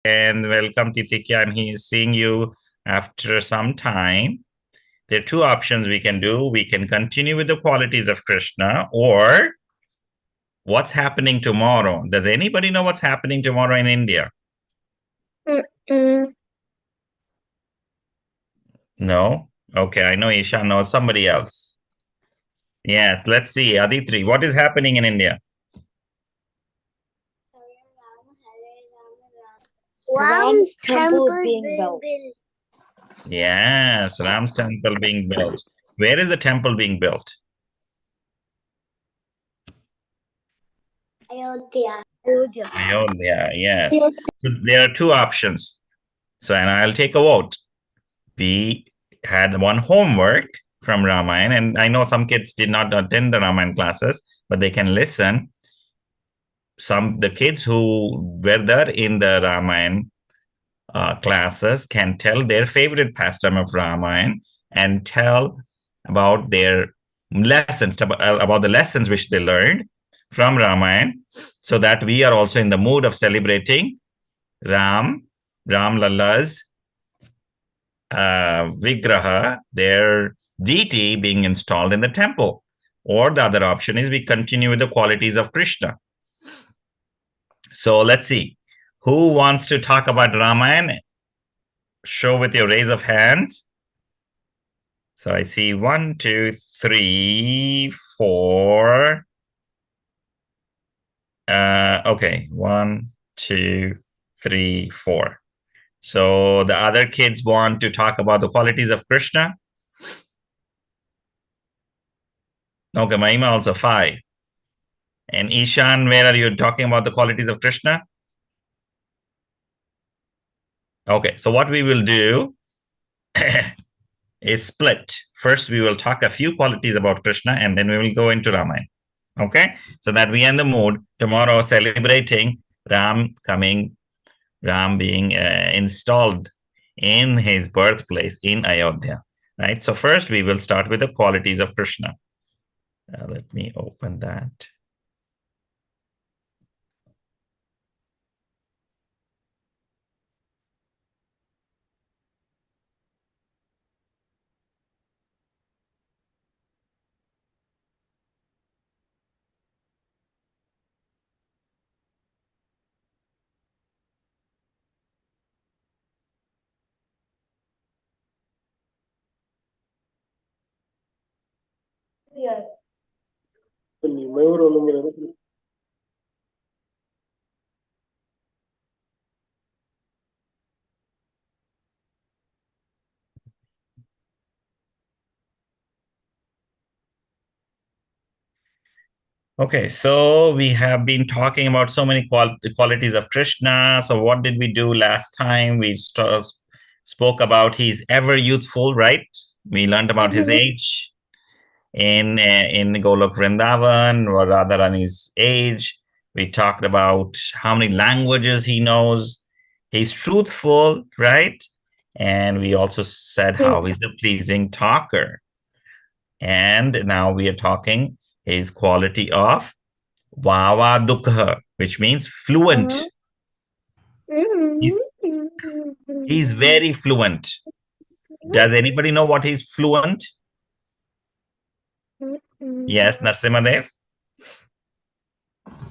And welcome, Titikya. I'm seeing you after some time. There are two options we can do. We can continue with the qualities of Krishna, or what's happening tomorrow. Does anybody know what's happening tomorrow in India? No? Okay, I know Isha knows. Somebody else. Yes, let's see. Aditri, what is happening in India? Ram's temple is being built. Yes, Ram's temple being built. Where is the temple being built? Ayodhya. Ayodhya, yes. So there are two options. So, and I'll take a vote. We had one homework from Ramayana, and I know some kids did not attend the Ramayana classes, but they can listen. The kids who were there in the Ramayana classes can tell their favorite pastime of Ramayana and tell about their lessons, about the lessons which they learned from Ramayana, so that we are also in the mood of celebrating Ram Lalla's Vigraha, their deity being installed in the temple. Or the other option is we continue with the qualities of Krishna. So let's see. Who wants to talk about Ramayana? Show with your raise of hands. So I see 1, 2, 3, 4. Okay, 1, 2, 3, 4. So the other kids want to talk about the qualities of Krishna. Okay, Mahima also 5. And Ishan, where are you talking about the qualities of Krishna? Okay, so what we will do is split. First, we will talk a few qualities about Krishna, and then we will go into Ramayana. Okay, so that we are in the mood tomorrow celebrating Ram being installed in his birthplace in Ayodhya. Right. So first, we will start with the qualities of Krishna. Let me open that. Yes. Okay, so we have been talking about so many qualities of Krishna. So what did we do last time? We spoke about he's ever youthful, right? We learned about his age in Golok Vrindavan, or Radharani's age. We talked about how many languages he knows. He's truthful, right? And we also said how he's a pleasing talker. And now we are talking his quality of Vava Dukha, which means fluent. He's very fluent. Does anybody know what he's fluent? Yes, Narsimadev?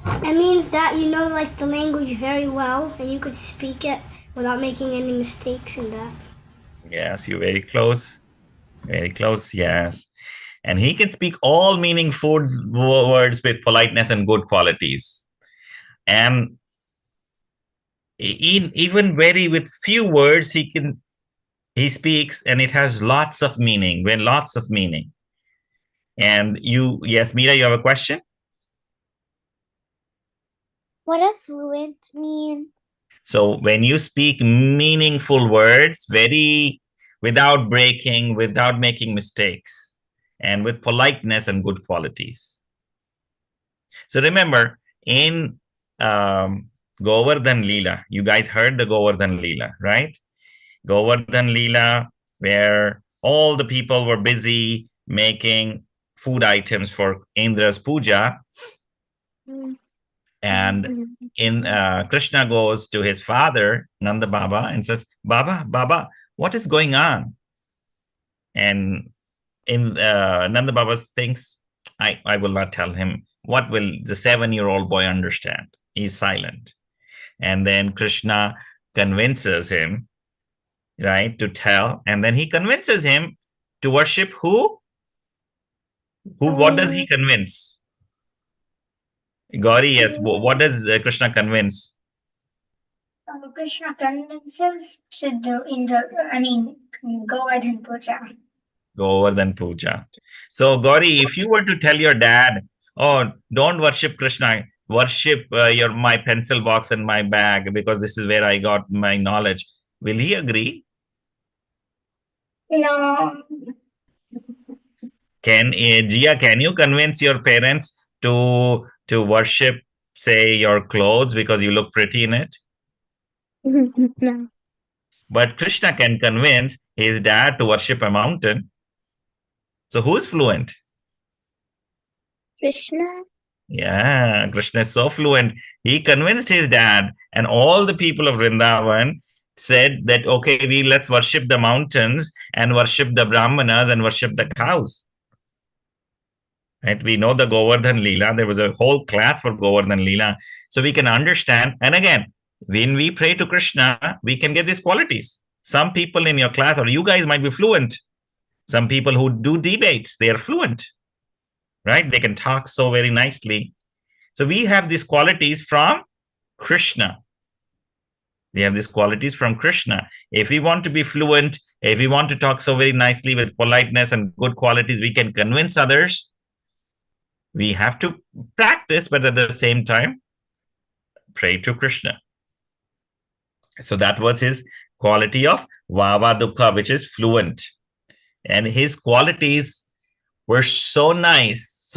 It means that you know like the language very well and you could speak it without making any mistakes in that. Yes, you're very close. Very close, yes. And he can speak all meaningful words with politeness and good qualities. And even very with few words, he speaks and it has lots of meaning, lots of meaning. And yes, Meera, you have a question? What does fluent mean? So when you speak meaningful words, without breaking, without making mistakes, and with politeness and good qualities. So remember, in Govardhan Leela, you guys heard the Govardhan Leela, right? Govardhan Leela, where all the people were busy making food items for Indra's puja. And in Krishna goes to his father, Nanda Baba, and says, Baba, what is going on? And in Nanda Baba thinks, I will not tell him. What will the 7-year-old boy understand? He's silent. And then Krishna convinces him, right, to tell. And then he convinces him to worship who? What does he convince? Gauri, yes. What does Krishna convince? Krishna convinces to do Govardhan Puja. Govardhan Puja. So, Gauri, if you were to tell your dad, oh, don't worship Krishna, worship my pencil box and my bag because this is where I got my knowledge, will he agree? No. Can you convince your parents to worship, say, your clothes because you look pretty in it? No. But Krishna can convince his dad to worship a mountain. So who's fluent? Krishna. Yeah, Krishna is so fluent. He convinced his dad, and all the people of Vrindavan said that, okay, let's worship the mountains and worship the Brahmanas and worship the cows. Right? We know the Govardhan Leela. There was a whole class for Govardhan Leela. So we can understand. And again, when we pray to Krishna, we can get these qualities. Some people in your class or you guys might be fluent. Some people who do debates, they are fluent, right? They can talk so very nicely. So we have these qualities from Krishna. We have these qualities from Krishna. If we want to be fluent, if we want to talk so very nicely with politeness and good qualities, we can convince others. We have to practice, but at the same time, pray to Krishna. So that was his quality of Vava Dukha, which is fluent. And his qualities were so nice,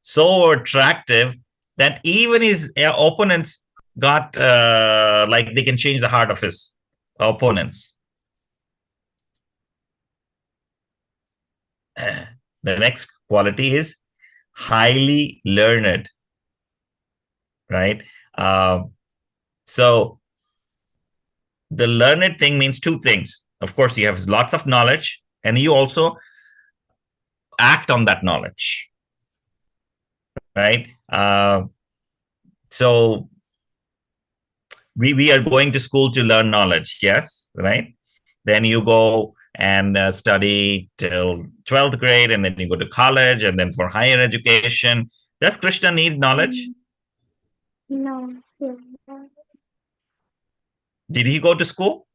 so attractive that even his opponents got like they can change the heart of his opponents. The next quality is highly learned, right? So the learned thing means two things. Of course, you have lots of knowledge and you also act on that knowledge, right? So we are going to school to learn knowledge, yes, right? Then you go and study till 12th grade, and then you go to college, and then for higher education. Does Krishna need knowledge? No. Did he go to school?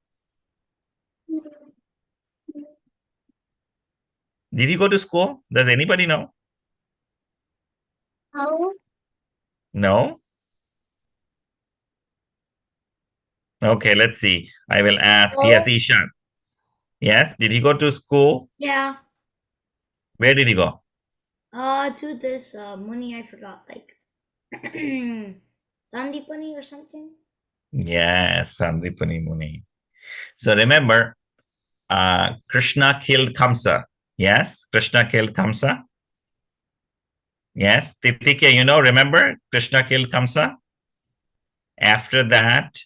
Did he go to school? Does anybody know? No. No? Okay, let's see. I will ask. Yes, Ishan. Yes, did he go to school? Yeah. Where did he go? To this Muni, I forgot, like Sandipani or something. Yes, Sandipani Muni. So remember, Krishna killed Kamsa. Yes, Krishna killed Kamsa. Yes, Titikya, remember Krishna killed Kamsa? After that,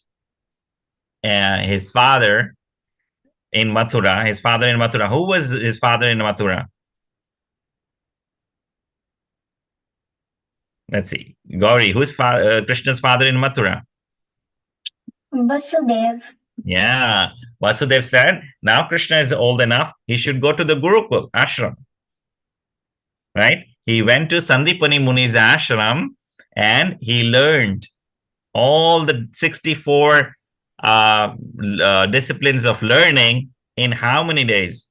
his father in Mathura, who was his father in Mathura? Let's see. Gauri, who's Krishna's father in Mathura? Vasudev. Yeah, Vasudev said, now Krishna is old enough, he should go to the Gurukul ashram. Right? He went to Sandipani Muni's ashram and he learned all the 64 disciplines of learning in how many days?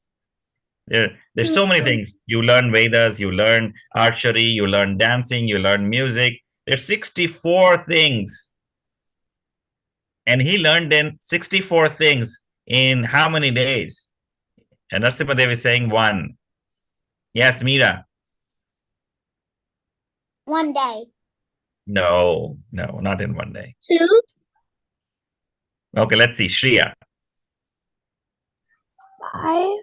There's so many things. You learn Vedas, you learn archery, you learn dancing, you learn music. There's 64 things. And he learned in 64 things in how many days? And Narasimhadev is saying one. Yes, Meera. One day. No, not in one day. 2. Okay, let's see. Shriya. 5.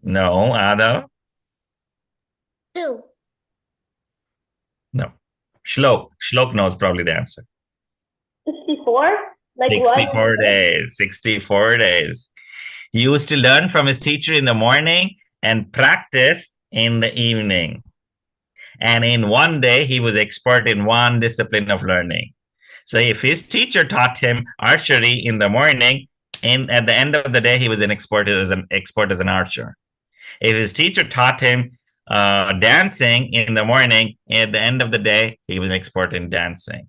No, Ada. 2. No. Shlok knows probably the answer. 64? Like what? 64 days. 64 days. He used to learn from his teacher in the morning and practice in the evening. And in one day, he was expert in one discipline of learning. So if his teacher taught him archery in the morning, and at the end of the day, he was an expert as an archer. If his teacher taught him dancing in the morning, at the end of the day, he was an expert in dancing.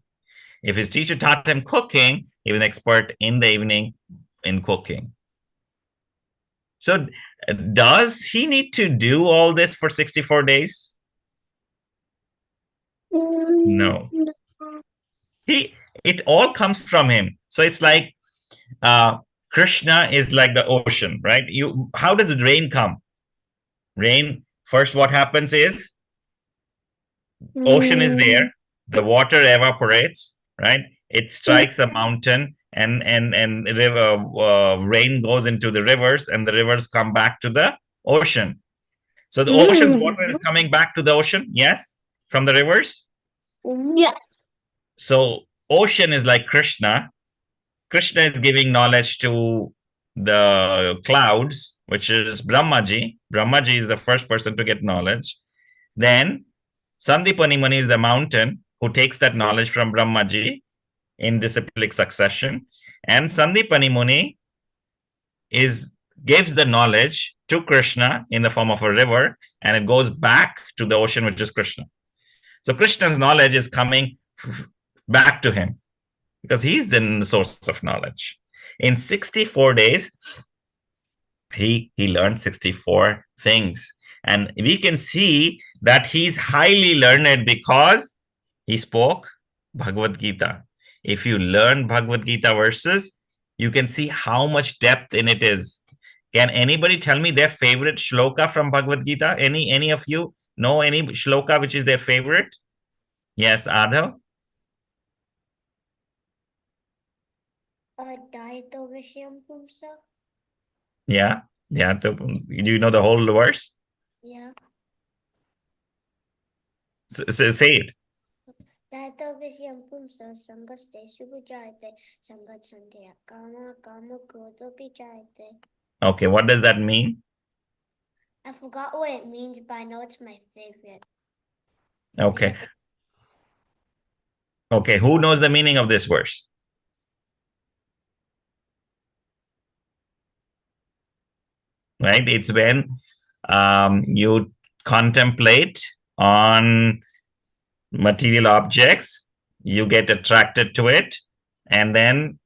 If his teacher taught him cooking, he was an expert in the evening in cooking. So, does he need to do all this for 64 days? No. It all comes from him. So it's like Krishna is like the ocean, right? How does rain come? Rain, first what happens is ocean is there, the water evaporates, right? It strikes a mountain, and river, rain goes into the rivers, and the rivers come back to the ocean. So the ocean's water is coming back to the ocean, yes, from the rivers. Yes. So ocean is like Krishna. Krishna is giving knowledge to the clouds, which is Brahmaji. Brahmaji is the first person to get knowledge. Then Sandipani Muni is the mountain who takes that knowledge from Brahmaji in disciplic succession. And Sandipani Muni gives the knowledge to Krishna in the form of a river, and it goes back to the ocean, which is Krishna. So Krishna's knowledge is coming back to him because he's the source of knowledge. In 64 days, he learned 64 things. And we can see that he's highly learned because he spoke Bhagavad Gita. If you learn Bhagavad Gita verses, you can see how much depth in it is. Can anybody tell me their favorite shloka from Bhagavad Gita? Any of you know any shloka which is their favorite? Yes, Adhav? Yeah. Yeah. Do you know the whole verse? Yeah. Say it. Okay, what does that mean? I forgot what it means, but I know it's my favorite. Okay. Okay, who knows the meaning of this verse? Right? It's when you contemplate on material objects, you get attracted to it, and then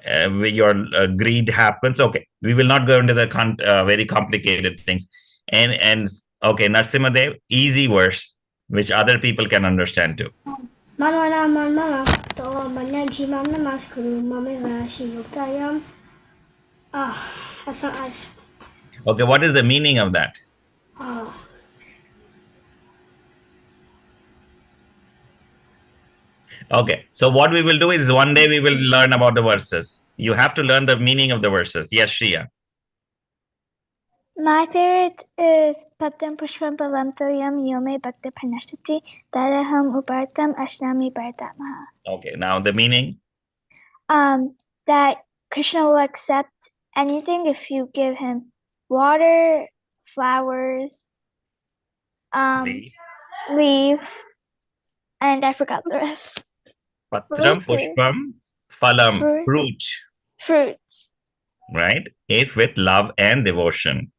your greed happens. Okay, we will not go into the very complicated things. And okay, Narsimadev, easy verse, which other people can understand too. That's not. Okay, what is the meaning of that? Okay, so what we will do is one day we will learn about the verses. You have to learn the meaning of the verses. Yes, Shia. My favorite is Patam Pushpam Palamtoyam Yome Bhakta Pranashati Daraham Upartam Ashnami Bharatamaha. Okay, now the meaning? That Krishna will accept anything if you give him water, flowers, leaf, and I forgot the rest. Patram Pushpam Phalam, fruit. Fruits. Right? If with love and devotion.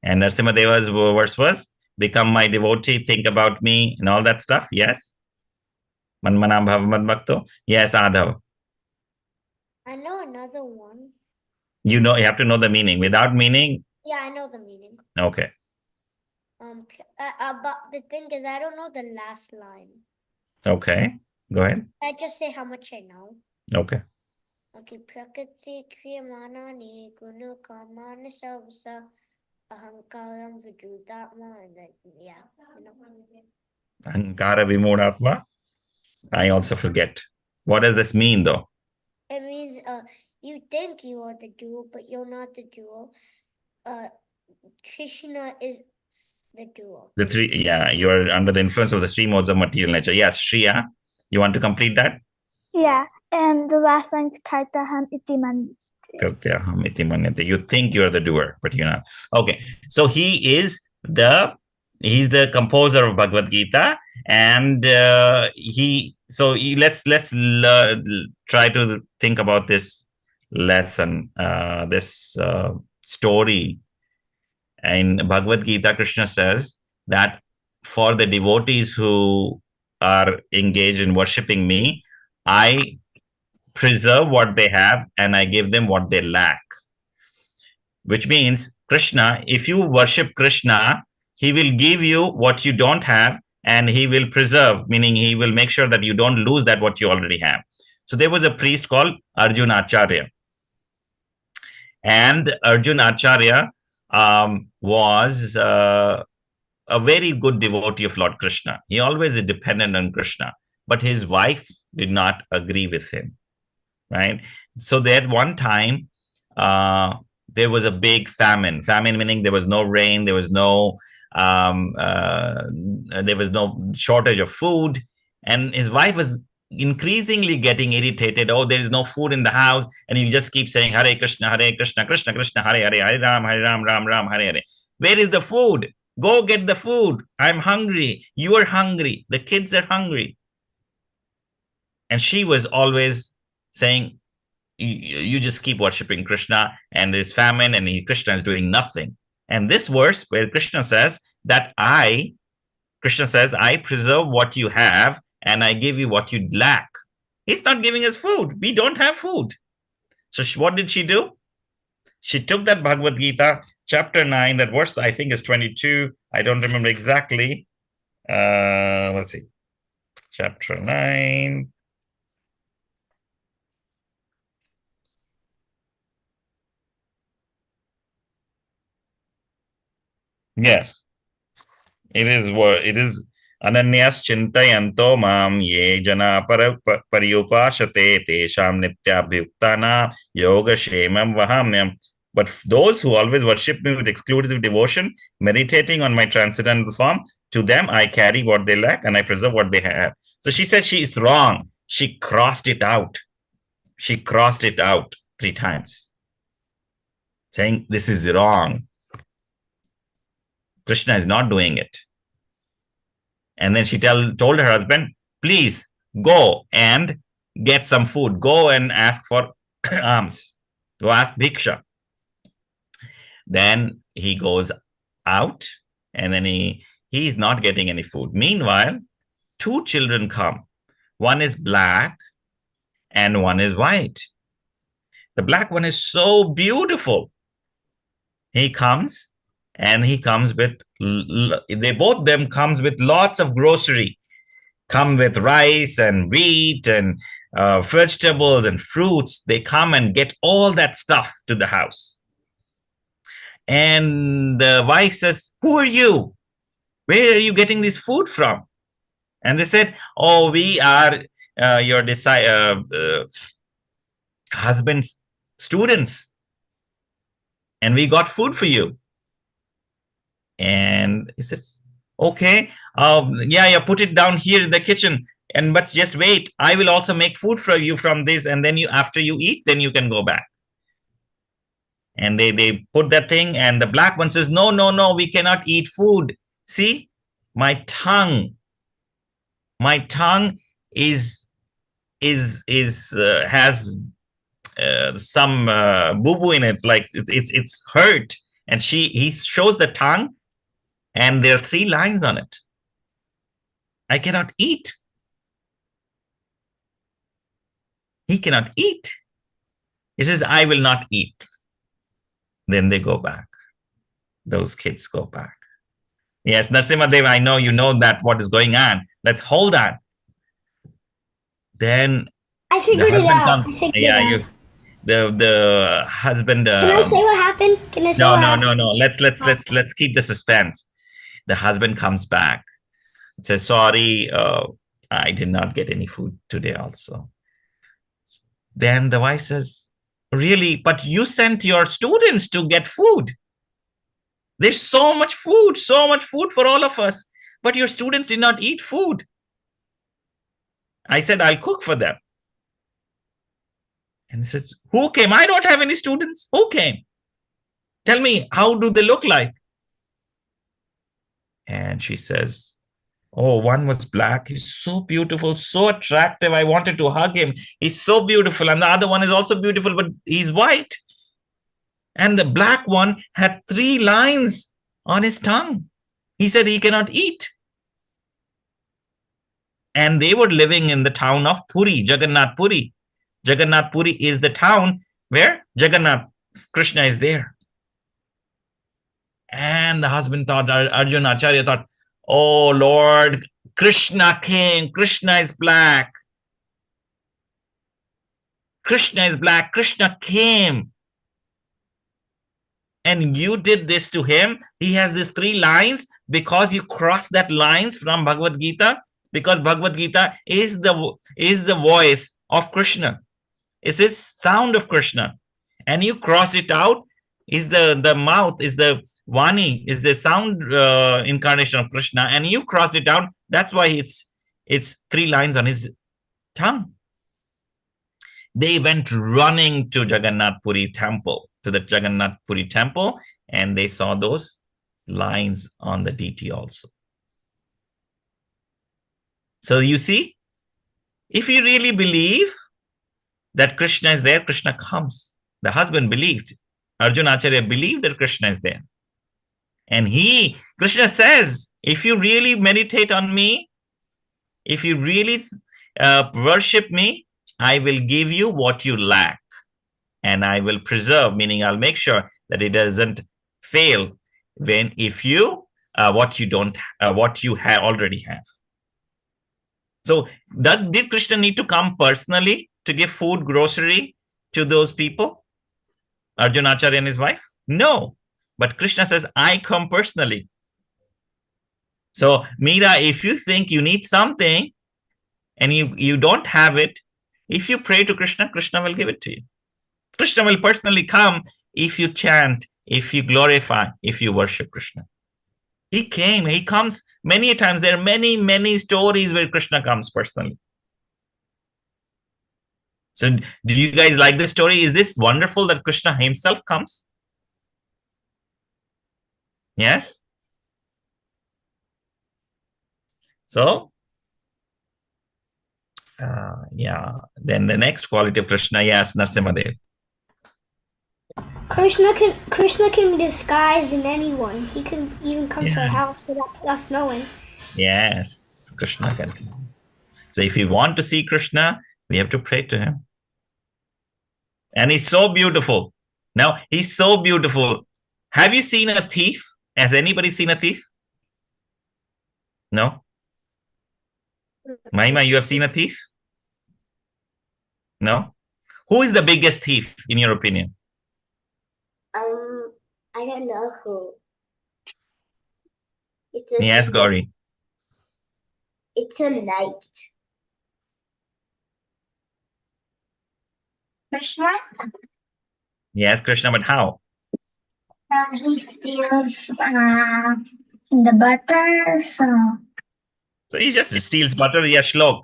And Narsimadeva's verse was, become my devotee, think about me, and all that stuff. Yes? Manmana Bhavamad Bhakto. Yes, Adhav. I know another one. You have to know the meaning. Without meaning? Yeah, I know the meaning. Okay. But the thing is, I don't know the last line. Okay. Go ahead. I just say how much I know. Okay. Okay. Prakriti kriyamanani gunu kamani savasa ahankaram vidudatma, and then yeah. Ahankara Vimudatma. I also forget. What does this mean though? It means you think you are the jewel, but you're not the jewel. Krishna is The dual. The three, yeah, you're under the influence of the three modes of material nature. Yes, Shriya, you want to complete that? Yeah, and the last line's kartaham iti man. Kartyaham iti manyate. You think you're the doer, but you're not. Okay, so he's the composer of Bhagavad Gita, and let's try to think about this lesson, this story. In Bhagavad Gita, Krishna says that for the devotees who are engaged in worshipping me, I preserve what they have and I give them what they lack. Which means, Krishna, if you worship Krishna, he will give you what you don't have and he will preserve, meaning he will make sure that you don't lose that what you already have. So there was a priest called Arjuna Acharya. And Arjuna Acharya was a very good devotee of Lord Krishna. He always is dependent on Krishna, but his wife did not agree with him, right? So there one time, there was a big famine. Famine meaning there was no rain, there was no shortage of food, and his wife was increasingly getting irritated. Oh, there is no food in the house, and he just keeps saying Hare Krishna, Krishna Krishna, Hare Hare, Hare Ram, Ram, Hare Hare. Where is the food? Go get the food. I'm hungry. You are hungry. The kids are hungry. And she was always saying, you just keep worshiping Krishna, and there's famine, and Krishna is doing nothing. And this verse where Krishna says that I preserve what you have and I give you what you lack. He's not giving us food. We don't have food. So what did she do? She took that Bhagavad Gita, chapter 9, that verse I think is 22. I don't remember exactly. Let's see. Chapter 9. Yes. It is Ananyas Chintayanto Mam Ye Jana Pariyupashate Tesham Nityabhyuktana Yoga Shemam Vahamyam. But those who always worship me with exclusive devotion, meditating on my transcendental form, to them I carry what they lack and I preserve what they have. So she said she is wrong. She crossed it out. She crossed it out 3 times, saying this is wrong. Krishna is not doing it. And then she told her husband, please go and get some food. Go and ask for alms. Go ask Bhiksha. Then he goes out and then he's not getting any food. Meanwhile, 2 children come. One is black and one is white. The black one is so beautiful. He comes and he comes with, both them comes with lots of grocery, come with rice and wheat and vegetables and fruits. They come and get all that stuff to the house. And the wife says, who are you? Where are you getting this food from? And they said, oh, we are your husband's students. And we got food for you. And he says, okay, yeah, put it down here in the kitchen. But just wait, I will also make food for you from this. And then after you eat, then you can go back. And they put that thing, and the black one says, no, we cannot eat food. See, my tongue has some boo-boo in it, like it's hurt. And he shows the tongue, and there are 3 lines on it. I cannot eat. He cannot eat. He says, I will not eat. Then they go back. Those kids go back. Yes, Narasimhadev, I know you know that what is going on. Let's hold on. Then I figured it out. Comes. The husband. Can I say what happened? Can I say no, what no, happened? no. Let's keep the suspense. The husband comes back. Says, sorry, I did not get any food today also. Then the wife says, really? But you sent your students to get food. There's so much food for all of us. But your students did not eat food. I said, I'll cook for them. And he says, who came? I don't have any students. Who came? Tell me, how do they look like? And she says, oh, one was black. He's so beautiful, so attractive. I wanted to hug him. He's so beautiful. And the other one is also beautiful, but he's white. And the black one had 3 lines on his tongue. He said he cannot eat. And they were living in the town of Puri, Jagannath Puri. Jagannath Puri is the town where Jagannath, Krishna is there. And the husband thought, Arjuna Acharya thought, oh Lord, Krishna came. Krishna is black. Krishna is black. Krishna came. And you did this to him. He has these 3 lines because you crossed that lines from Bhagavad Gita. Because Bhagavad Gita is the voice of Krishna. It's his sound of Krishna. And you crossed it out. Is the mouth, is the Vani, is the sound incarnation of Krishna, and you crossed it out. That's why it's 3 lines on his tongue. They went running to Jagannath Puri temple, to the Jagannath Puri temple, and they saw those lines on the deity also. So you see, if you really believe that Krishna is there, Krishna comes. The husband believed. Arjuna Acharya believed that Krishna is there. And Krishna says, if you really meditate on me, if you really worship me, I will give you what you lack. And I will preserve, meaning I'll make sure that it doesn't fail if you, what you already have. So did Krishna need to come personally to give food, grocery to those people? Arjuna Acharya and his wife? No. But Krishna says, I come personally. So, Meera, if you think you need something and you don't have it, if you pray to Krishna, Krishna will give it to you. Krishna will personally come if you chant, if you glorify, if you worship Krishna. He came, he comes many times. There are many, many stories where Krishna comes personally. So do you guys like this story? Is this wonderful that Krishna himself comes? Yes? So, yeah. Then the next quality of Krishna, yes, Narsimadev. Krishna can be disguised in anyone. He can even come to our house without us knowing. Yes, Krishna can come. So if you want to see Krishna, we have to pray to him. And he's so beautiful. Now, he's so beautiful. Have you seen a thief? Has anybody seen a thief? No? Mahima, you have seen a thief? No? Who is the biggest thief, in your opinion? I don't know who. Yes, Gauri. It's a light. Krishna? Yes, Krishna, but how? He steals the butter, So he just steals butter, yeah, shlok.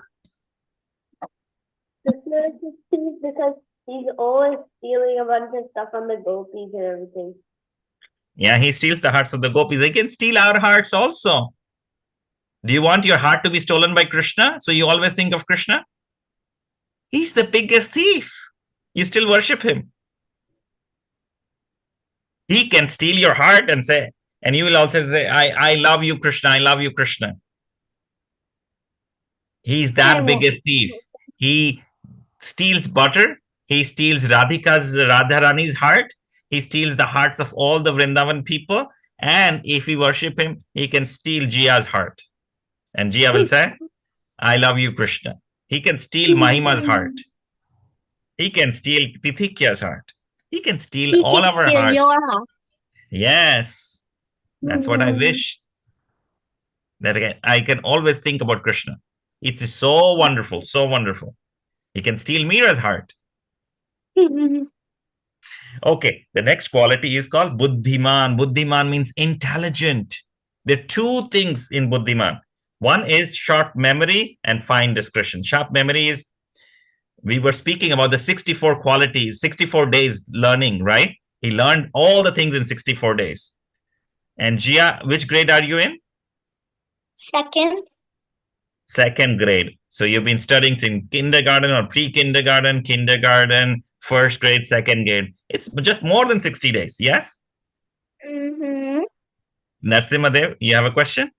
Krishna is thief because he's always stealing a bunch of stuff from the gopis and everything. Yeah, he steals the hearts of the gopis. He can steal our hearts also. Do you want your heart to be stolen by Krishna? So you always think of Krishna? He's the biggest thief. You still worship him. He can steal your heart and say, and you will also say, I love you, Krishna. I love you, Krishna. He's that biggest thief. He steals butter. He steals Radharani's heart. He steals the hearts of all the Vrindavan people. And if we worship him, he can steal Jia's heart. And Jia will say, I love you, Krishna. He can steal Mahima's heart. He can steal Tithikya's heart. He can steal all our hearts. Your heart. Yes. That's what I wish. That I can always think about Krishna. It's so wonderful, so wonderful. He can steal Meera's heart. Okay, the next quality is called buddhiman. Buddhiman means intelligent. There are two things in buddhiman. One is sharp memory and fine discretion. Sharp memory is, we were speaking about the 64 qualities, 64 days learning, right? He learned all the things in 64 days. And Gia, which grade are you in? Second. Second grade. So you've been studying in kindergarten or pre-kindergarten, kindergarten, first grade, second grade. It's just more than 60 days. Yes? Mm-hmm. Narsimadev, you have a question?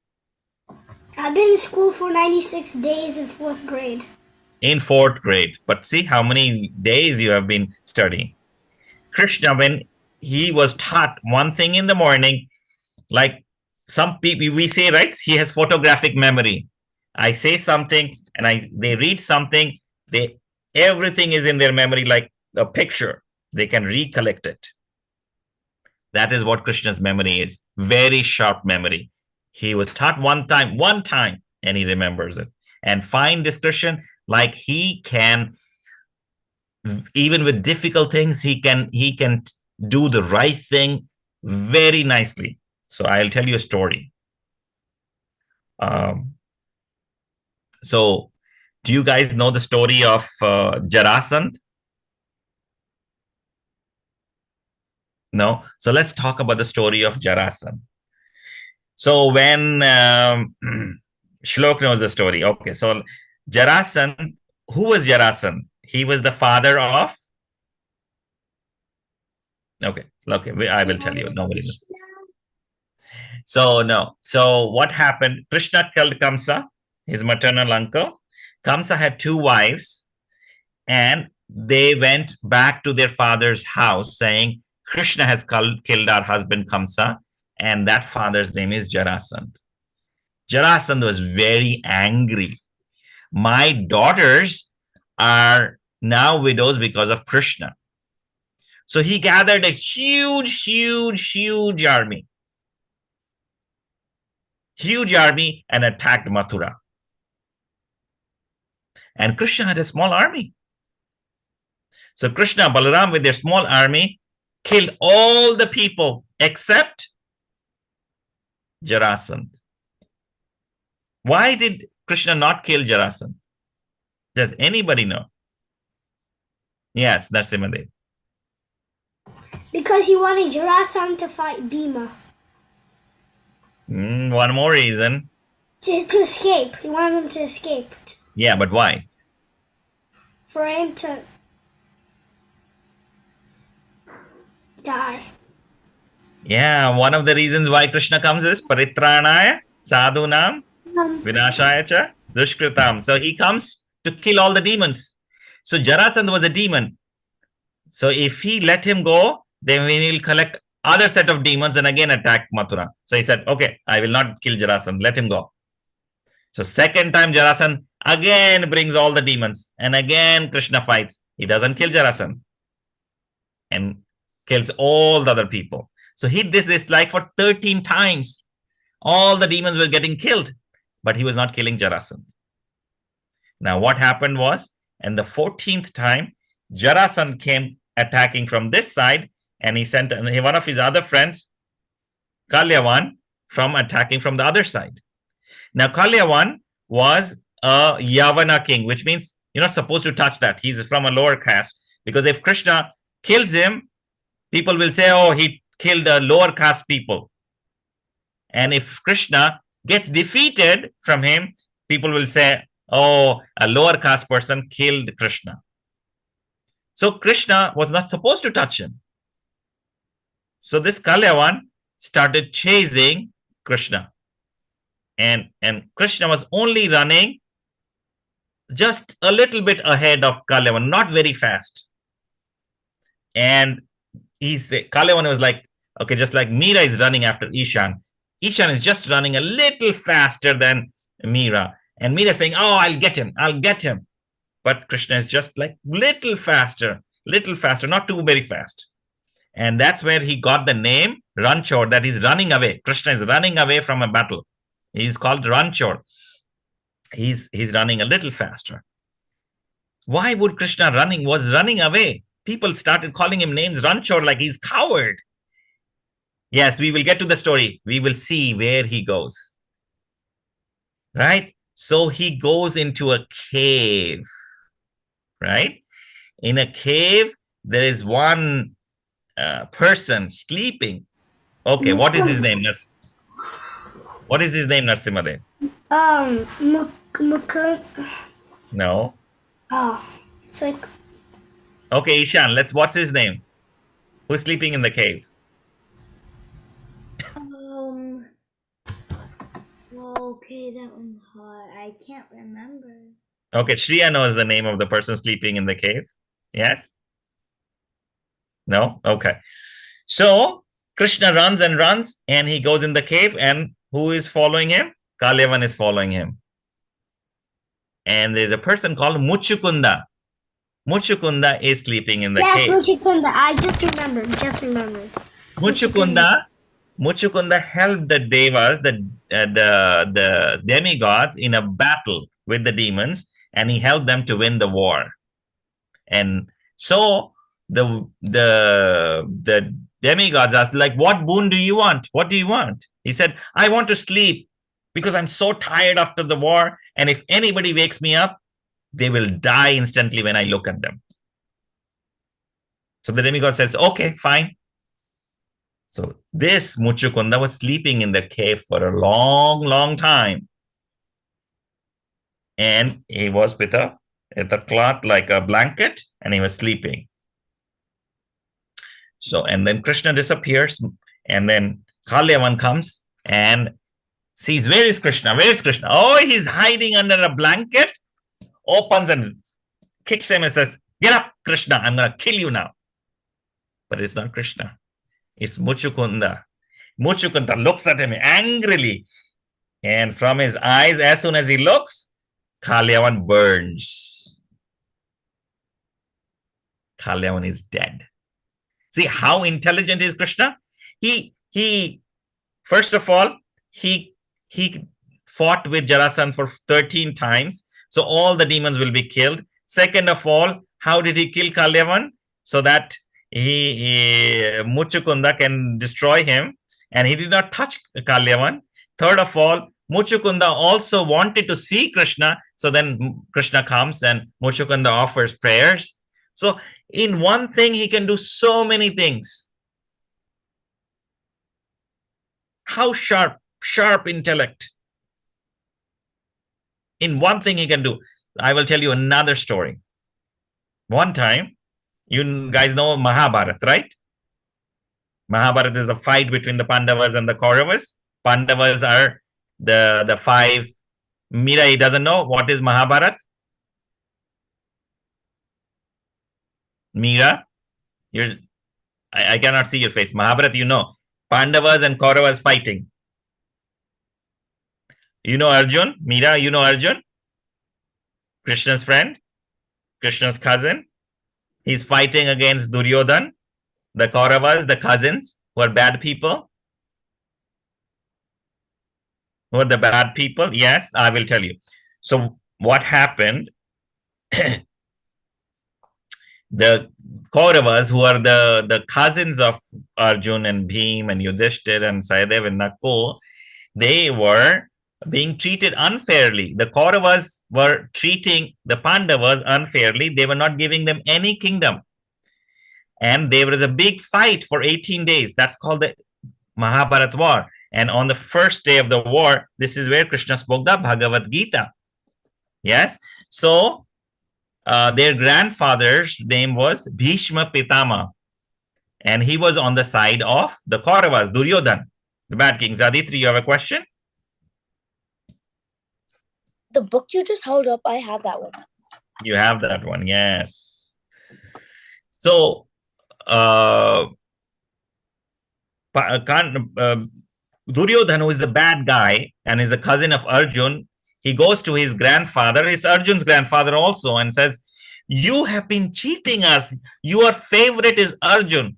I've been in school for 96 days in 4th grade. In 4th grade. But see how many days you have been studying. Krishna, when he was taught one thing in the morning, like some people, we say, right? He has photographic memory. I say something and they read something, everything is in their memory like a picture. They can recollect it. That is what Krishna's memory is. Very sharp memory. He was taught one time, and he remembers it. And fine discretion, like he can, even with difficult things, he can do the right thing very nicely. So I'll tell you a story. So do you guys know the story of Jarasandh? No? So let's talk about the story of Jarasandh. So when Shlok knows the story. Okay, so Jarasandh, who was Jarasandh? He was the father of... Okay, I will tell you. Nobody knows. So what happened? Krishna killed Kamsa, his maternal uncle. Kamsa had 2 wives, and they went back to their father's house saying, Krishna has killed our husband Kamsa, and that father's name is Jarasandh. Jarasandh was very angry. My daughters are now widows because of Krishna. So he gathered a huge army. Huge army and attacked Mathura. And Krishna had a small army. So Krishna, Balaram with their small army killed all the people except Jarasandh. Why did Krishna not kill Jarasandh? Does anybody know? Yes, Narsimadev. Because he wanted Jarasandh to fight Bhima. One more reason. To escape. He wanted him to escape. Yeah, but why? For him to die. Yeah, one of the reasons why Krishna comes is Paritranaya Sadhunam Vinashaya Cha Dushkritam. So he comes to kill all the demons. So Jarasandh was a demon. So if he let him go, then we will collect other set of demons and again attack Mathura. So he said, okay, I will not kill Jarasandh, let him go. So second time Jarasandh again brings all the demons and again Krishna fights. He doesn't kill Jarasandh and kills all the other people. So he did this like for 13 times. All the demons were getting killed, but he was not killing Jarasandh. Now what happened was, in the 14th time, Jarasandh came attacking from this side, and he sent one of his other friends, Kalyavan, from attacking from the other side. Now Kalyavan was a Yavana king, which means you're not supposed to touch that. He's from a lower caste, because if Krishna kills him, people will say, oh, he killed a lower caste people. And if Krishna gets defeated from him, people will say, oh, a lower caste person killed Krishna. So Krishna was not supposed to touch him. So this Kalyavan started chasing Krishna. And Krishna was only running just a little bit ahead of Kalyavan, not very fast. And Kalyavan was like, okay, just like Meera is running after Ishan. Ishan is just running a little faster than Meera. And Meera is saying, oh, I'll get him. But Krishna is just like little faster, not too very fast. And that's where he got the name Ranchor, that is running away. Krishna is running away from a battle. He's called Ranchor. He's running a little faster. Why would Krishna was running away? people started calling him names, Ranchor, like he's coward. Yes, we will get to the story. We will see where he goes. Right? So he goes into a cave. Right? In a cave, there is one person sleeping. Okay, what is his name? What is his name, Narsimade? No. Oh, it's like. Okay, Ishan, what's his name? Who's sleeping in the cave? Okay, that one's hard. I can't remember. Okay, Shriya knows the name of the person sleeping in the cave. Yes? No? Okay. So Krishna runs and runs, and he goes in the cave, and who is following him? Kalyavan is following him. And there's a person called Muchukunda. Muchukunda is sleeping in the cave. Yes, Muchukunda. I just remembered. Muchukunda helped the devas, the demigods, in a battle with the demons, and he helped them to win the war. And so the demigods asked, like, what boon do you want? What do you want? He said, I want to sleep because I'm so tired after the war. And if anybody wakes me up, they will die instantly when I look at them. So the demigod says, okay, fine. So this Muchukunda was sleeping in the cave for a long, long time. And he was with a cloth like a blanket, and he was sleeping. So, and then Krishna disappears, and then Kalyavan comes and sees, where is Krishna? Where is Krishna? Oh, he's hiding under a blanket, opens and kicks him and says, get up, Krishna, I'm going to kill you now. But it's not Krishna. It's Muchukunda. Muchukunda looks at him angrily, and from his eyes, as soon as he looks, Kalyavan burns. Kalyavan is dead. See how intelligent is Krishna? He first of all, he fought with Jarasandha for 13 times, so all the demons will be killed. Second of all, how did he kill Kalyavan? So that Muchukunda can destroy him, and he did not touch Kalyavan. Third of all, Muchukunda also wanted to see Krishna, so then Krishna comes and Muchukunda offers prayers. So in one thing, he can do so many things. How sharp intellect. In one thing he can do. I will tell you another story. One time, you guys know Mahabharata, right? Mahabharata is the fight between the Pandavas and the Kauravas. Pandavas are the five. Mira, doesn't know what is Mahabharata. Mira, I cannot see your face. Mahabharata, you know. Pandavas and Kauravas fighting. You know Arjun? Mira, you know Arjun? Krishna's friend, Krishna's cousin. He's fighting against Duryodhan, the Kauravas, the cousins, who are bad people. Who are the bad people? Yes, I will tell you. So what happened? The Kauravas, who are the cousins of Arjun and Bhim and Yudhishthir and Sahadev and Nakul, they were being treated unfairly. The Kauravas were treating the Pandavas unfairly. They were not giving them any kingdom. And there was a big fight for 18 days. That's called the Mahabharata war. And on the first day of the war, this is where Krishna spoke the Bhagavad Gita. Yes. So their grandfather's name was Bhishma Pitama. And he was on the side of the Kauravas, Duryodhan, the bad kings. Aditri, you have a question? The book you just held up, I have that one. You have that one, yes. So, Duryodhana, who is the bad guy and is a cousin of Arjun, he goes to his grandfather, it's Arjun's grandfather also, and says, you have been cheating us. Your favorite is Arjun.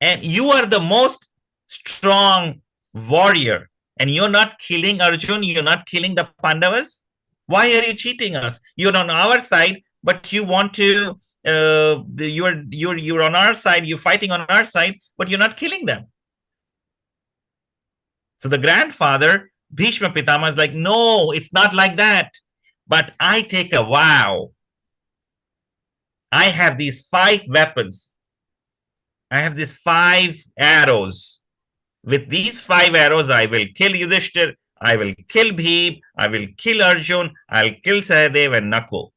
And you are the most strong warrior. And you're not killing Arjun, you're not killing the Pandavas. Why are you cheating us? You're on our side, but you want to you're on our side, you're fighting on our side, but you're not killing them. So the grandfather, Bhishma Pitama, is like, no, it's not like that. But I take a vow. I have these 5 weapons. I have these 5 arrows. With these 5 arrows, I will kill Yudhishthir, I will kill Bhim, I will kill Arjun, I'll kill Sahadev and Nakul.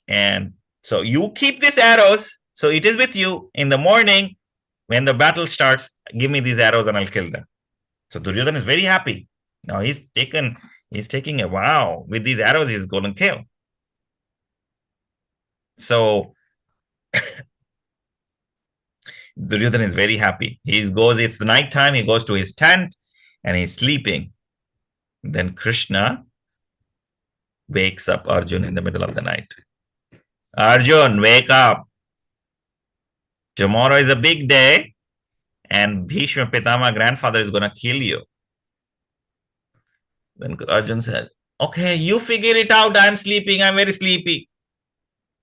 And so you keep these arrows. So it is with you. In the morning, when the battle starts, give me these arrows and I'll kill them. So Duryodhana is very happy. Now he's taking a vow. With these arrows, he's going to kill. So Duryodhana is very happy. It's the night time, he goes to his tent and he's sleeping. Then Krishna wakes up Arjun in the middle of the night. Arjun, wake up. Tomorrow is a big day and Bhishma Pitama, grandfather, is going to kill you. Then Arjun said, okay, you figure it out. I'm sleeping. I'm very sleepy.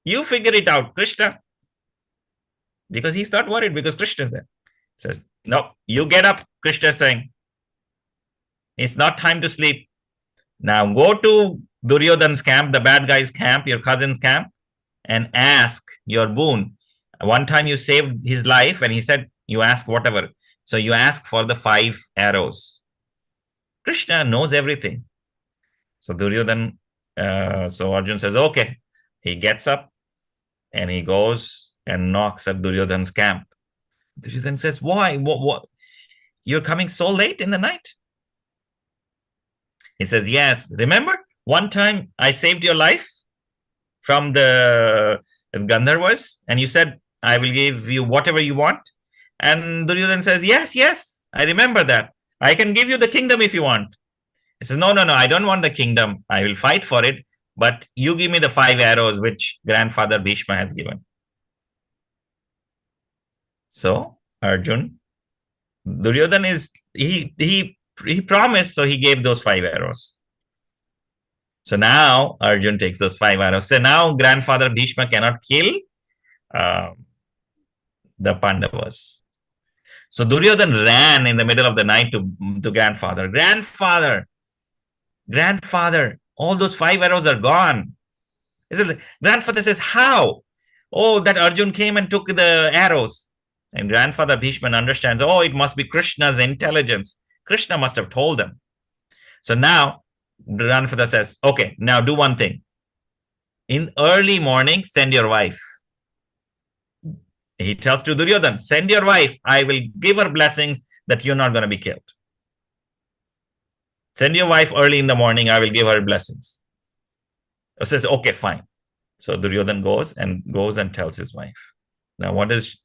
You figure it out, Krishna. Because he's not worried because Krishna is there. Says, no, you get up, Krishna is saying. It's not time to sleep. Now go to Duryodhana's camp, the bad guy's camp, your cousin's camp, and ask your boon. One time you saved his life and he said, you ask whatever. So you ask for the 5 arrows. Krishna knows everything. So so Arjun says, okay. He gets up and he goes and knocks at Duryodhana's camp. Duryodhana says, why? What? You're coming so late in the night? He says, yes. Remember one time I saved your life from the Gandharvas and you said, I will give you whatever you want. And Duryodhana says, yes, I remember that. I can give you the kingdom if you want. He says, no, I don't want the kingdom. I will fight for it. But you give me the 5 arrows which grandfather Bhishma has given. So Arjun, Duryodhana he promised, so he gave those 5 arrows. So now Arjun takes those 5 arrows. So now grandfather Bhishma cannot kill the Pandavas. So Duryodhana ran in the middle of the night to grandfather. Grandfather, all those 5 arrows are gone. Grandfather says, how? Oh, that Arjun came and took the arrows. And grandfather Bhishma understands, oh, it must be Krishna's intelligence. Krishna must have told them. So now grandfather says, okay, now do one thing. In early morning, send your wife. He tells to Duryodhana, send your wife. I will give her blessings that you're not going to be killed. Send your wife early in the morning. I will give her blessings. He says, okay, fine. So Duryodhana goes and tells his wife. Now, what is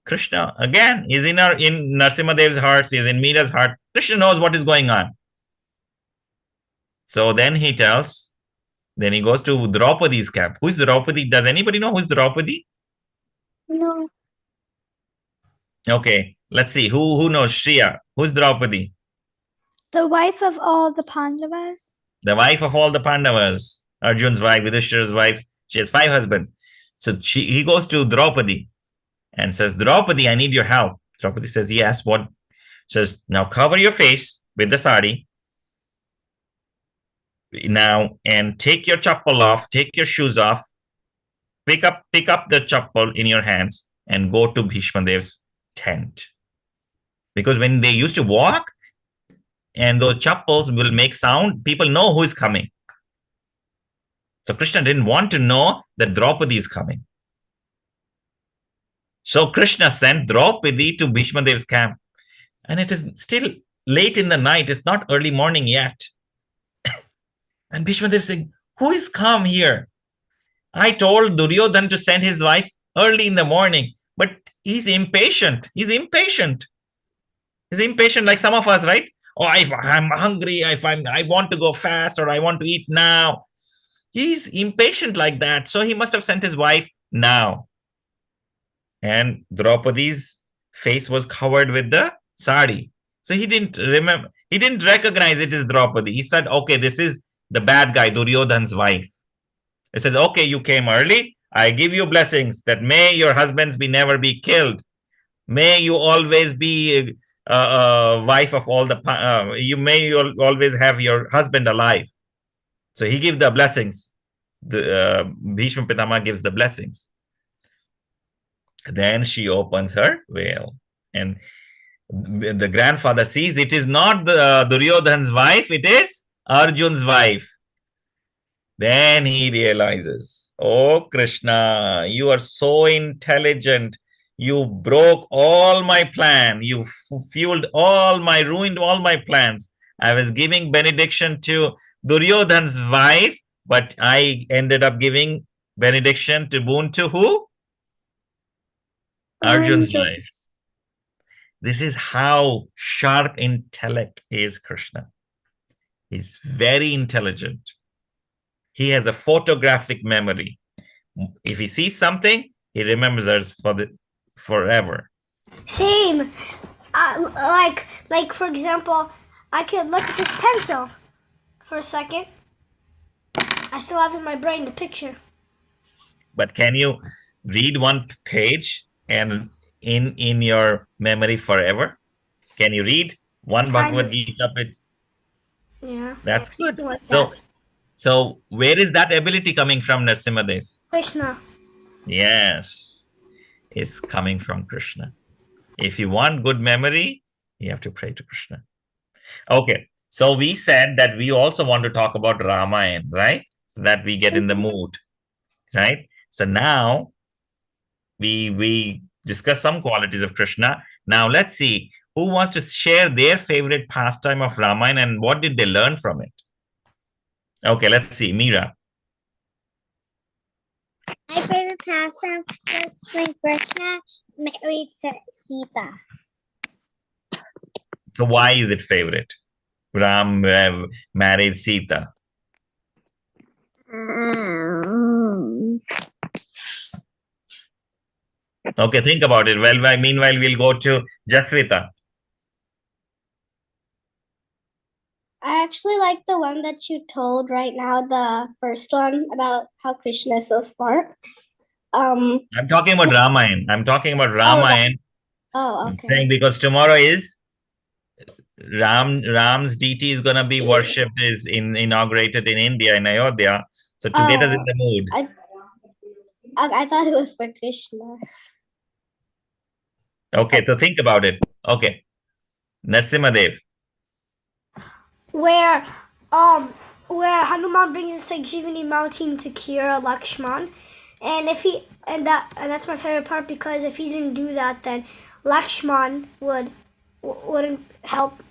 Krishna? Again, he's in Narasimha Dev's heart. He's in Meera's heart. Krishna knows what is going on. So then he goes to Draupadi's camp. Who is Draupadi? Does anybody know who is Draupadi? No. Okay, let's see. Who knows? Shriya. Who's Draupadi? The wife of all the Pandavas. The wife of all the Pandavas. Arjun's wife, Yudhishthira's wife. She has 5 husbands. So he goes to Draupadi and says, Draupadi, I need your help. Draupadi says, yes, what? Says, now cover your face with the sari. Now, and take your chappal off, take your shoes off. Pick up the chappal in your hands and go to Bhishma Dev's tent. Because when they used to walk and those chappals will make sound, people know who is coming. So Krishna didn't want to know that Draupadi is coming. So Krishna sent Draupadi to Bhishma Dev's camp. And it is still late in the night. It's not early morning yet. And Bhishma Dev saying, who is come here? I told Duryodhana to send his wife early in the morning, but he's impatient. He's impatient like some of us, right? Oh, if I'm hungry, I want to go fast, or I want to eat now. He's impatient like that. So he must have sent his wife now. And Draupadi's face was covered with the sari. So he didn't remember. He didn't recognize it as Draupadi. He said, okay, this is the bad guy, Duryodhan's wife. He said, okay, you came early. I give you blessings that may your husbands be never be killed. May you always be wife of all the, you always have your husband alive. So he gives the blessings. The Bhishma Pitama gives the blessings. Then she opens her veil, and the grandfather sees it is not the Duryodhan's wife, it is Arjun's wife. Then he realizes, oh Krishna, you are so intelligent. You broke all my plan. You fueled ruined all my plans. I was giving benediction to Duryodhan's wife, but I ended up giving benediction to boon to who? Arjun's wife. This is how sharp intellect is Krishna. He's very intelligent. He has a photographic memory. If he sees something, he remembers us forever. Same. Like for example, I could look at this pencil for a second. I still have in my brain the picture. But can you read one page and in your memory forever? Can you read one Bhagavad Gita page? Yeah. That's good. Like So where is that ability coming from, Narasimhadev? Krishna. Yes, it's coming from Krishna. If you want good memory, you have to pray to Krishna. Okay, so we said that we also want to talk about Ramayana, right? So that we get in the mood, right? So now we discuss some qualities of Krishna. Now let's see who wants to share their favorite pastime of Ramayana and what did they learn from it. Okay, let's see. Meera. My favorite pastime was when Krishna married Sita. So why is it favorite? Ram married Sita. Okay, think about it. Well, meanwhile, we'll go to Jasvita. I actually like the one that you told right now, the first one about how Krishna is so smart. I'm talking about Ramayana. I'm talking about Ramayana. Oh, okay. Saying because tomorrow is Ram's deity is gonna be worshipped, is inaugurated in India, in Ayodhya. So to get us in the mood. I thought it was for Krishna. Okay, so think about it. Okay. Narasimhadev. Where Hanuman brings the Sanjeevani mountain to cure Lakshman, and that's my favorite part, because if he didn't do that, then Lakshman wouldn't help.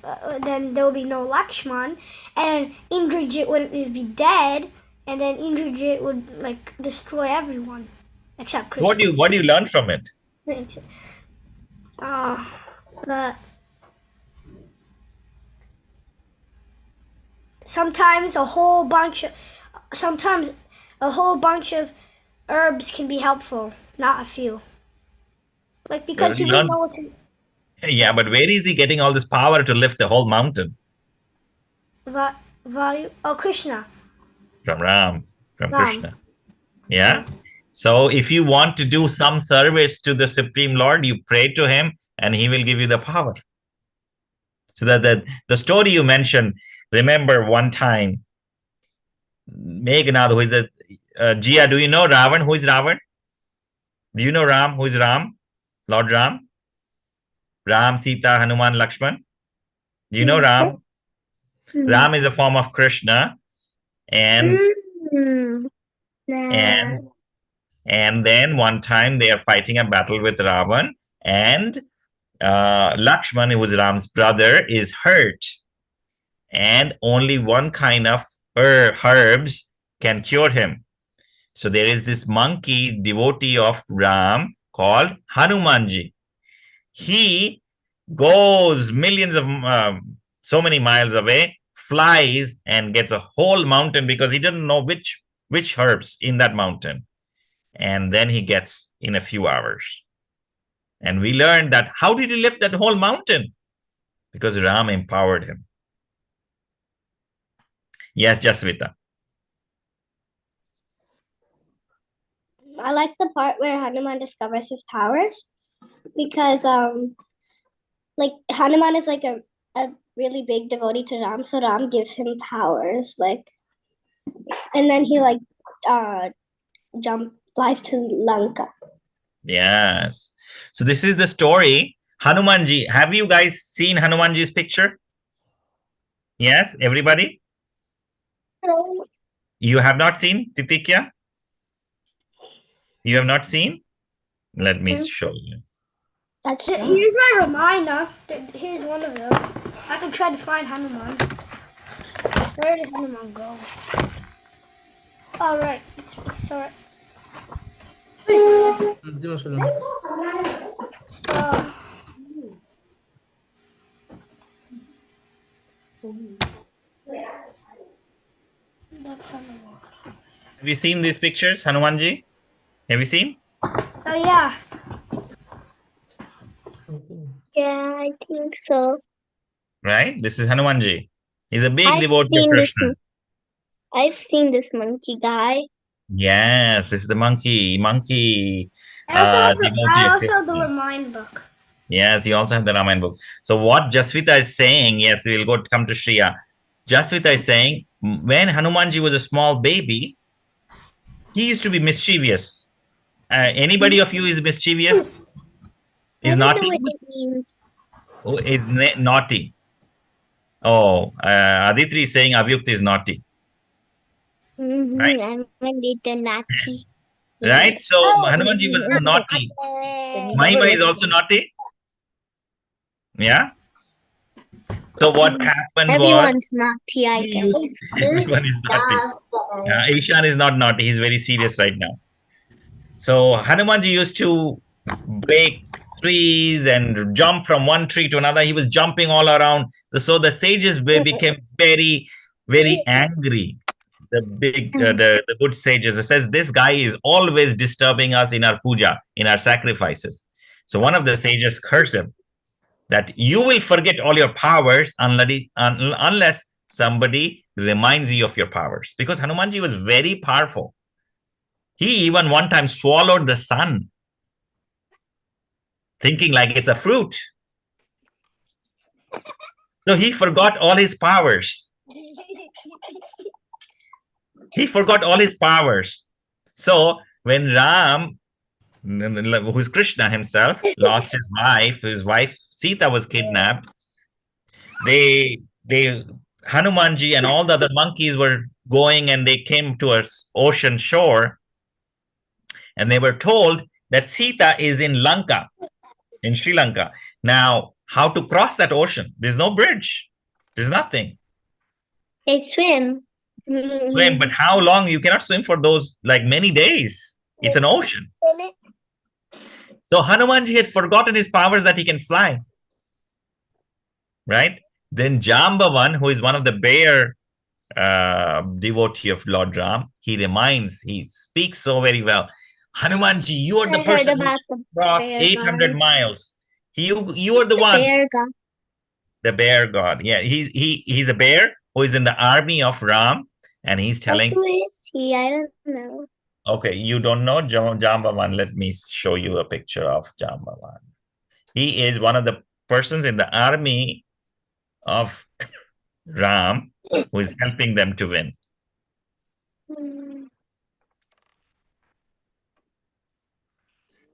Then there would be no Lakshman, and Indrajit wouldn't be dead, and then Indrajit would like destroy everyone except Krishna. What do you learn from it? That sometimes a whole bunch of herbs can be helpful, not a few. Like because he didn't know what to. Yeah, but where is he getting all this power to lift the whole mountain? Krishna. From Ram, from Krishna. Yeah. So if you want to do some service to the Supreme Lord, you pray to him and he will give you the power. So that the story you mentioned, remember one time, Meghnad, who is the Jia, do you know Ravan? Who is Ravan? Do you know Ram? Who is Ram? Lord Ram? Ram, Sita, Hanuman, Lakshman. Do you know Ram? Ram is a form of Krishna, and then one time they are fighting a battle with Ravan, and Lakshman, who was Ram's brother, is hurt, and only one kind of herbs can cure him. So there is this monkey devotee of Ram called Hanumanji. He goes millions of so many miles away, flies and gets a whole mountain because he doesn't know which herbs in that mountain, and then he gets in a few hours. And we learned that how did he lift that whole mountain? Because Ram empowered him. Yes, Jasvita. I like the part where Hanuman discovers his powers because like Hanuman is like a really big devotee to Ram, so Ram gives him powers, like, and then he like flies to Lanka. Yes. So this is the story. Hanumanji. Have you guys seen Hanumanji's picture? Yes, everybody? You have not seen Titikya? You have not seen? Let me show you. That's Here's my Ramayana. Here's one of them. I can try to find Hanuman. Where did Hanuman go? All right, it's sorry. That's Hanuman. Have you seen these pictures, Hanumanji? Have you seen? Oh yeah. Yeah, I think so. Right? This is Hanumanji. He's a big I've devotee of seen this. Krishna. I've seen this monkey guy. Yes, this is the monkey I devotee of also have the Krishna. Ramayana book. Yes, you also have the Ramayana book. So what Jasvita is saying, yes, we'll come to Shriya. Jasvita is saying, when Hanumanji was a small baby, he used to be mischievous. Anybody of you is mischievous? Is I don't naughty? know what it means. Oh, is naughty? Oh, Aditri is saying Avyukta is naughty. Right? I'm a little naughty. Right? So Hanumanji was naughty. Mahima is also naughty. Yeah. So what happened Everyone's naughty, I was guess. everyone is naughty. Ishan is not naughty. He's very serious right now. So Hanumanji used to break trees and jump from one tree to another. He was jumping all around. So the sages became very, very angry. The good sages. It says this guy is always disturbing us in our puja, in our sacrifices. So one of the sages cursed him that you will forget all your powers unless somebody reminds you of your powers. Because Hanumanji was very powerful. He even one time swallowed the sun, thinking like it's a fruit. So he forgot all his powers. He forgot all his powers. So when Ram, who's Krishna himself, lost his wife Sita was kidnapped. They Hanumanji and all the other monkeys were going and they came to an ocean shore and they were told that Sita is in Lanka, in Sri Lanka. Now, how to cross that ocean? There's no bridge. There's nothing. They swim. Swim, but how long? You cannot swim for those like many days. It's an ocean. So Hanumanji had forgotten his powers that he can fly. Right? Then Jambavan, who is one of the bear devotee of Lord Ram, he speaks so very well. Hanumanji, you are the person who crossed 800 miles. You are the one. Bear god. The bear god. Yeah, he's a bear who is in the army of Ram, and he's telling. Who is he? I don't know. Okay, you don't know Jambavan. Let me show you a picture of Jambavan. He is one of the persons in the army of Ram who is helping them to win.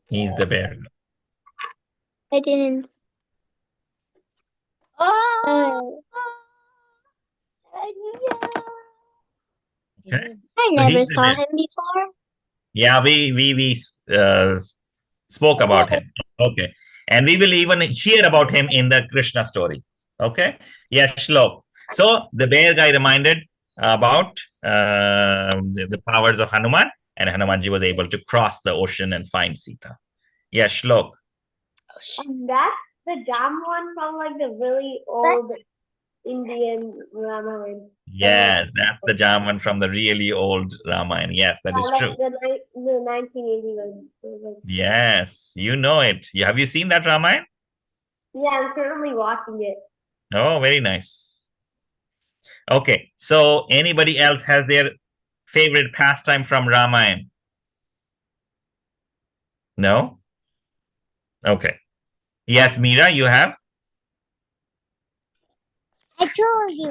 He's the bear. I didn't. Oh. Okay. I never saw him before. Yeah, we spoke about him. Okay. And we will even hear about him in the Krishna story. Okay. Yeah, Shlok. So the bear guy reminded about the powers of Hanuman, and Hanumanji was able to cross the ocean and find Sita. Yeah, Shlok. And that's the Jam one from like the really old Indian Ramayana. Yes, that's the Jaman from the really old Ramayana. Yes, that is true. The 1981. Yes, you know it. Have you seen that Ramayana? Yeah, I'm currently watching it. Oh, very nice. Okay, so anybody else has their favorite pastime from Ramayana? No? Okay. Yes, Meera, you have? I told you.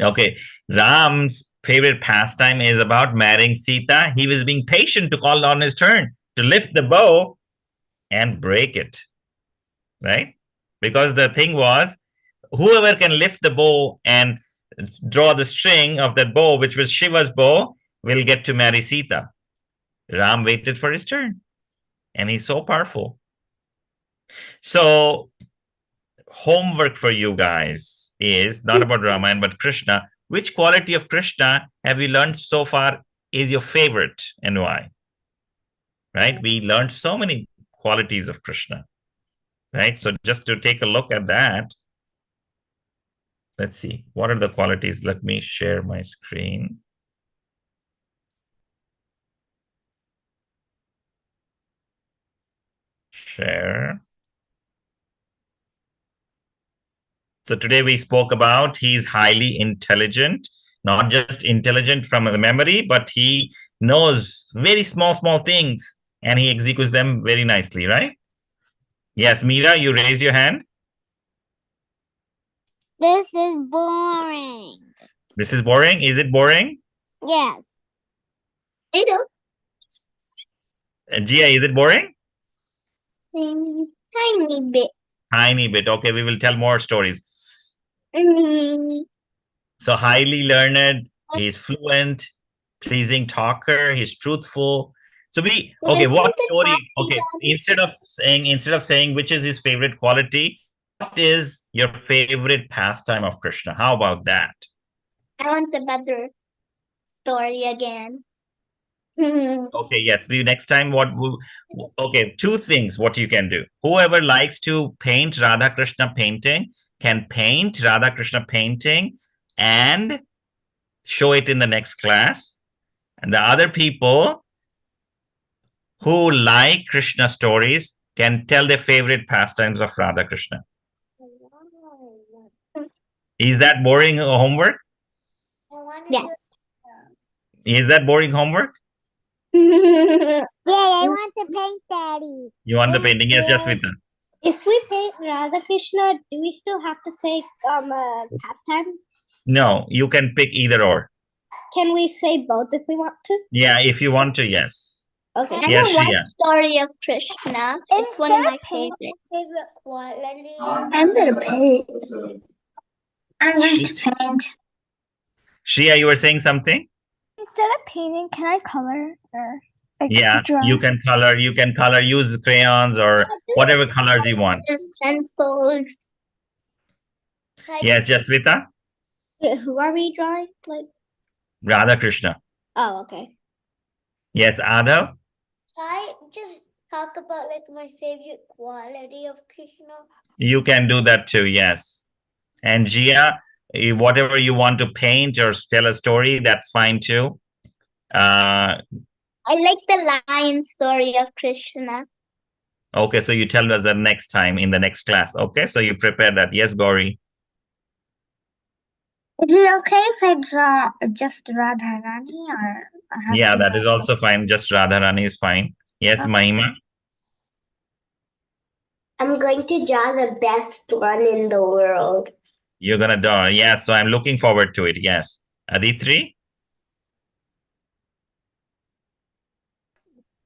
Okay. Ram's favorite pastime is about marrying Sita. He was being patient to call on his turn to lift the bow and break it. Right? Because the thing was, whoever can lift the bow and draw the string of that bow, which was Shiva's bow, will get to marry Sita. Ram waited for his turn. And he's so powerful. So, homework for you guys is not about Ramayana, but Krishna. Which quality of Krishna have you learned so far is your favorite and why? Right? We learned so many qualities of Krishna. Right? So, just to take a look at that, let's see. What are the qualities? Let me share my screen. Share. So today we spoke about he's highly intelligent, not just intelligent from the memory, but he knows very small things and he executes them very nicely, right? Yes, Meera, you raised your hand. This is boring. This is boring. Is it boring? Yes. I know. Gia, is it boring? Tiny bit. Tiny bit. Okay, we will tell more stories. So highly learned, he's fluent, pleasing talker, he's truthful. So what story? Okay, instead of saying which is his favorite quality, what is your favorite pastime of Krishna? How about that? I want a better story again. Okay, yes. Next time okay, two things what you can do. Whoever likes to paint Radha Krishna painting can paint Radha Krishna painting and show it in the next class. And the other people who like Krishna stories can tell their favorite pastimes of Radha Krishna. Is that boring homework? Yes. Is that boring homework? Yeah, I want to paint Daddy. You want the painting? Yes, Jasmita. If we paint Radha Krishna, do we still have to say pastime? No, you can pick either or. Can we say both if we want to? Yeah, if you want to, yes. Okay. I know one story of Krishna. It's one of my favorites. Favorite quality. I'm gonna paint. I'm going to paint. Shreya, you were saying something? Instead of painting, can I color or yeah, draw? you can color, use crayons or whatever colors you want. There's pencils. Yes, Jasmita? Who are we drawing? Like Radha Krishna. Oh, okay. Yes, Adhav? I just talk about like my favorite quality of Krishna. You can do that too, yes. And Gia, whatever you want to paint or tell a story, that's fine too. I like the lion story of Krishna. Okay, so you tell us the next time in the next class. Okay, so you prepare that. Yes, Gauri. Is it okay if I draw just Radharani or? Yeah, that is also fine. Just Radharani is fine. Yes, Okay. Mahima. I'm going to draw the best one in the world. You're gonna draw. Yeah, so I'm looking forward to it. Yes. Aditri?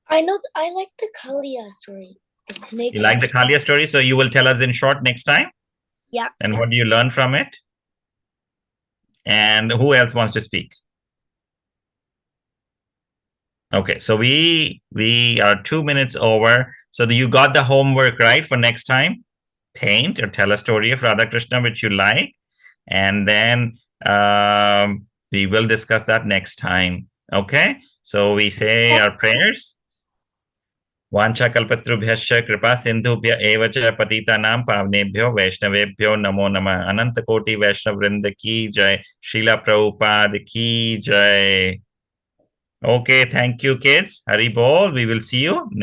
I like the Kalia story. You like the Kalia story? So you will tell us in short next time? Yeah. And what do you learn from it? And who else wants to speak? Okay, so we are 2 minutes over. So you got the homework right for next time? Paint or tell a story of Radha Krishna which you like. And then we will discuss that next time. Okay, so we say our prayers. वाञ्छाकल्पतरुभ्यश्च कृपा सिन्धुभ्य एव च पतितानां पावनेभ्यो वैष्णवेभ्यो नमो नमः अनंत कोटि वैष्णव वृंद की जय श्रीला प्रभुपाद की जय. Okay, thank you kids. Hari bol. We will see you next